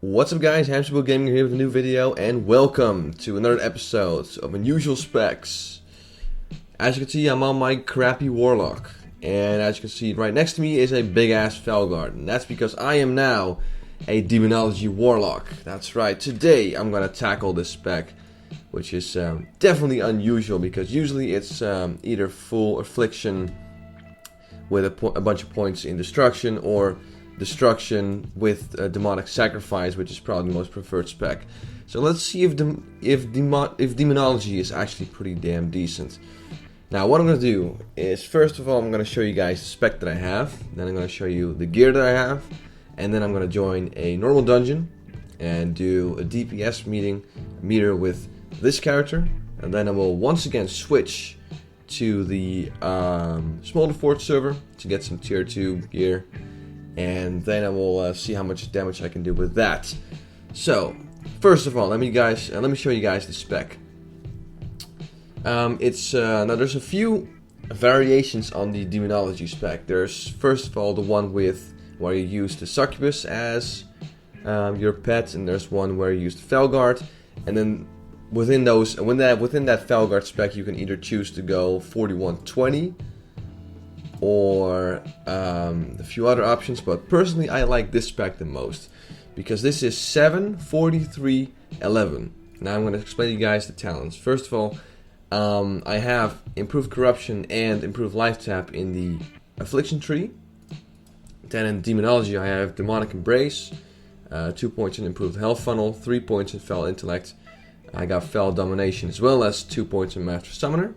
What's up guys, Hamsterwheel Gaming here with a new video and welcome to another episode of Unusual Specs. As you can see, I'm on my crappy Warlock, and as you can see right next to me is a big ass Felguard, and that's because I am now a Demonology Warlock. That's right, today I'm gonna tackle this spec, which is definitely unusual because usually it's either full affliction with a bunch of points in destruction or destruction with demonic sacrifice, which is probably the most preferred spec. So let's see if demonology is actually pretty damn decent. Now what I'm going to do is, first of all, I'm going to show you guys the spec that I have, then I'm going to show you the gear that I have, and then I'm going to join a normal dungeon and do a DPS meter with this character, and then I will once again switch to the Smolder Fort server to get some tier 2 gear, and then I will see how much damage I can do with that. So, first of all, let me show you guys the spec. Now there's a few variations on the demonology spec. There's first of all the one with where you use the succubus as your pet, and there's one where you use the Felguard, and then within that Felguard spec you can either choose to go 4120 or a few other options, but personally I like this spec the most because this is 7-43-11. Now I'm going to explain to you guys the talents. First of all, I have improved corruption and improved life tap in the affliction tree. Then in demonology I have demonic embrace, 2 points in improved health funnel, 3 points in fell intellect. I got fell domination as well as 2 points in master summoner,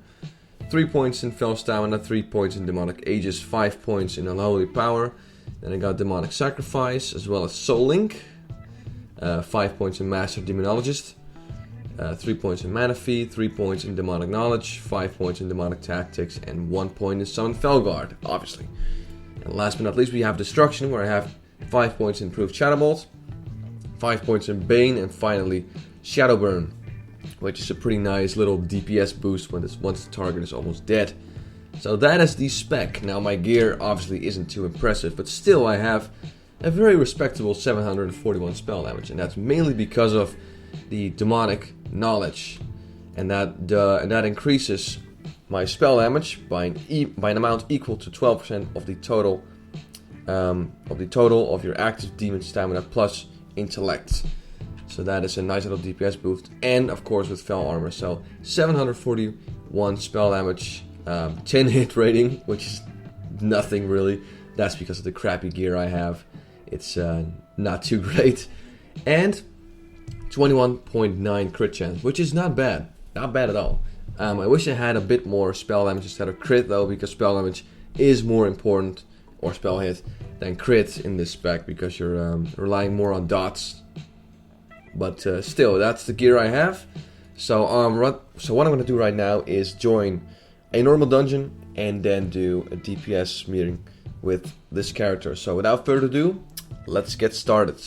3 points in fell stamina, 3 points in demonic aegis, 5 points in unholy power. Then I got demonic sacrifice as well as soul link, 5 points in master demonologist, 3 points in mana feed, 3 points in demonic knowledge, 5 points in demonic tactics, and 1 point in summon Felguard, obviously. And last but not least we have destruction, where I have 5 points in improved shadowbolt, 5 points in bane, and finally shadowburn, which is a pretty nice little DPS boost once the target is almost dead. So that is the spec. Now my gear obviously isn't too impressive, but still I have a very respectable 741 spell damage, and that's mainly because of the demonic knowledge, and that increases my spell damage by an amount equal to 12% of the total of your active demon stamina plus intellect. So that is a nice little DPS boost, and of course with fell armor. So 741 spell damage, 10 hit rating, which is nothing really. That's because of the crappy gear I have. It's not too great. And 21.9 crit chance, which is not bad. Not bad at all. I wish I had a bit more spell damage instead of crit though, because spell damage is more important, or spell hit, than crit in this spec, because you're relying more on dots. But still, that's the gear I have. So what I'm going to do right now is join a normal dungeon and then do a DPS meeting with this character. So without further ado, let's get started.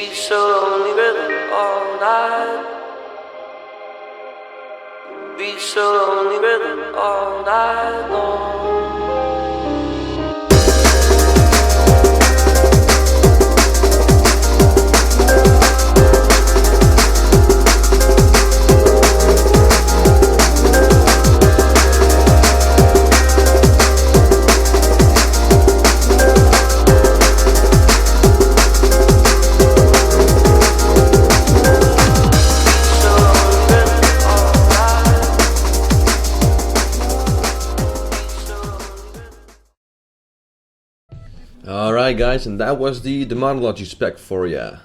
Be so lonely rhythm all night. Be so lonely rhythm all night long. Alright guys, and that was the demonology spec for ya.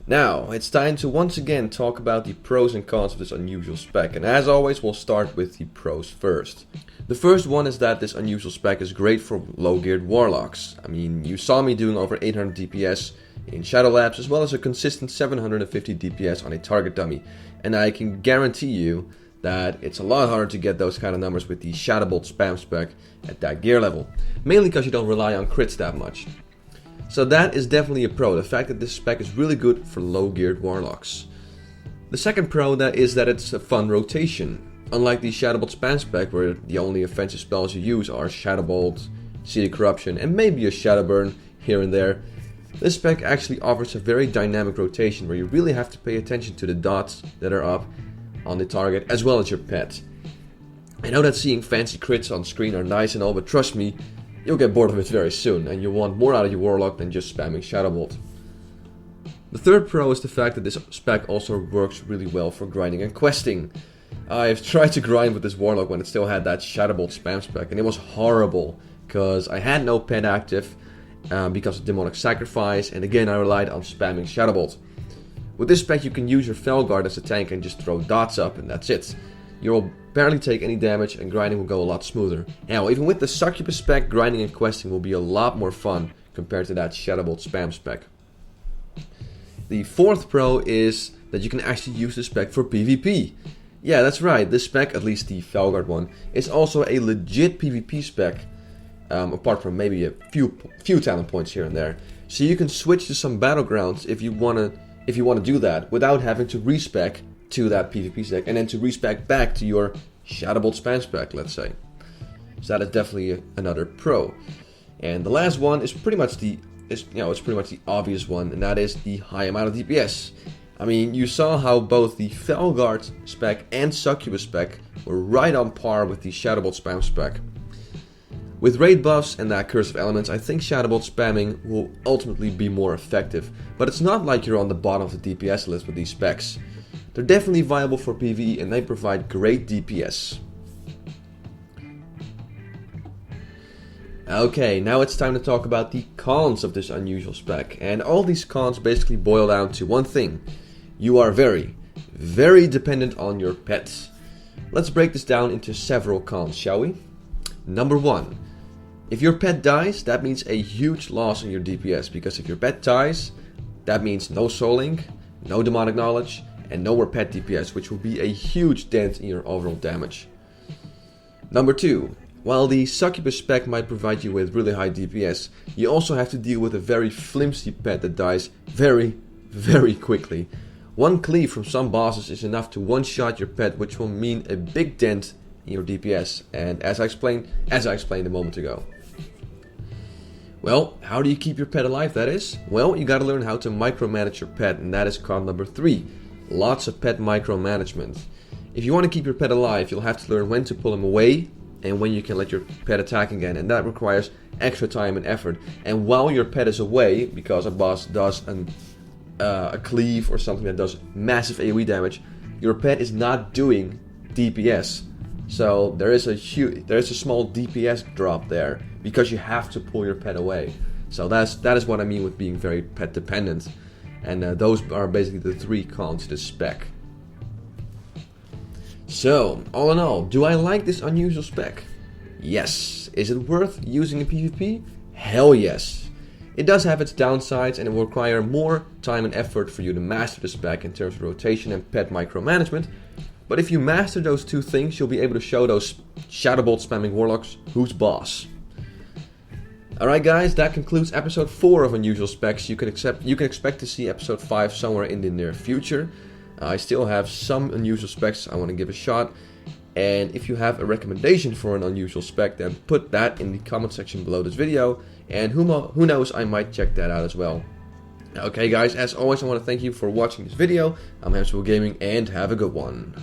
Now, it's time to once again talk about the pros and cons of this unusual spec, and as always we'll start with the pros first. The first one is that this unusual spec is great for low geared warlocks. I mean, you saw me doing over 800 DPS in Shadow Labs as well as a consistent 750 DPS on a target dummy, and I can guarantee you that it's a lot harder to get those kind of numbers with the Shadowbolt spam spec at that gear level, mainly because you don't rely on crits that much. So that is definitely a pro, the fact that this spec is really good for low geared warlocks. The second pro that is that it's a fun rotation. Unlike the Shadowbolt spam spec where the only offensive spells you use are Shadowbolt, Seed Corruption and maybe a Shadowburn here and there, this spec actually offers a very dynamic rotation where you really have to pay attention to the dots that are up on the target as well as your pet. I know that seeing fancy crits on screen are nice and all, but trust me, you'll get bored of it very soon and you want more out of your warlock than just spamming Shadowbolt. The third pro is the fact that this spec also works really well for grinding and questing. I've tried to grind with this warlock when it still had that Shadowbolt spam spec and it was horrible because I had no pet active because of demonic sacrifice, and again I relied on spamming Shadowbolt. With this spec you can use your Felguard as a tank and just throw dots up and that's it. You'll barely take any damage and grinding will go a lot smoother. Now even with the Succubus spec, grinding and questing will be a lot more fun compared to that Shadowbolt spam spec. The fourth pro is that you can actually use this spec for PvP. Yeah, that's right, this spec, at least the Felguard one, is also a legit PvP spec, apart from maybe a few talent points here and there. So you can switch to some battlegrounds if you want to do that without having to respec to that PvP spec and then to respec back to your Shadowbolt spam spec, let's say. So that is definitely another pro. And the last one is pretty much the obvious one, and that is the high amount of DPS. I mean, you saw how both the Felguard spec and Succubus spec were right on par with the Shadowbolt spam spec. With raid buffs and that Curse of Elements, I think Shadowbolt spamming will ultimately be more effective, but it's not like you're on the bottom of the DPS list with these specs. They're definitely viable for PvE and they provide great DPS. Okay, now it's time to talk about the cons of this unusual spec, and all these cons basically boil down to one thing. You are very, very dependent on your pets. Let's break this down into several cons, shall we? Number 1. If your pet dies, that means a huge loss in your DPS, because if your pet dies, that means no Soul Link, no Demonic Knowledge, and no more pet DPS, which will be a huge dent in your overall damage. Number 2. While the Succubus spec might provide you with really high DPS, you also have to deal with a very flimsy pet that dies very, very quickly. One cleave from some bosses is enough to one-shot your pet, which will mean a big dent in your DPS, and as I explained a moment ago. Well, how do you keep your pet alive, that is? Well, you gotta learn how to micromanage your pet, and that is con number 3. Lots of pet micromanagement. If you want to keep your pet alive, you'll have to learn when to pull him away and when you can let your pet attack again, and that requires extra time and effort. And while your pet is away, because a boss does a cleave or something that does massive AoE damage, your pet is not doing DPS. So there is a small DPS drop there because you have to pull your pet away. So that is what I mean with being very pet dependent. And those are basically the 3 cons to this spec. So, all in all, do I like this unusual spec? Yes. Is it worth using in PvP? Hell yes. It does have its downsides and it will require more time and effort for you to master the spec in terms of rotation and pet micromanagement. But if you master those 2 things, you'll be able to show those Shadowbolt spamming warlocks who's boss. Alright guys, that concludes episode 4 of Unusual Specs. You can expect to see episode 5 somewhere in the near future. I still have some unusual specs I want to give a shot. And if you have a recommendation for an unusual spec, then put that in the comment section below this video. And who knows, I might check that out as well. Okay guys, as always I want to thank you for watching this video. I'm Hamsterwheel Gaming and have a good one.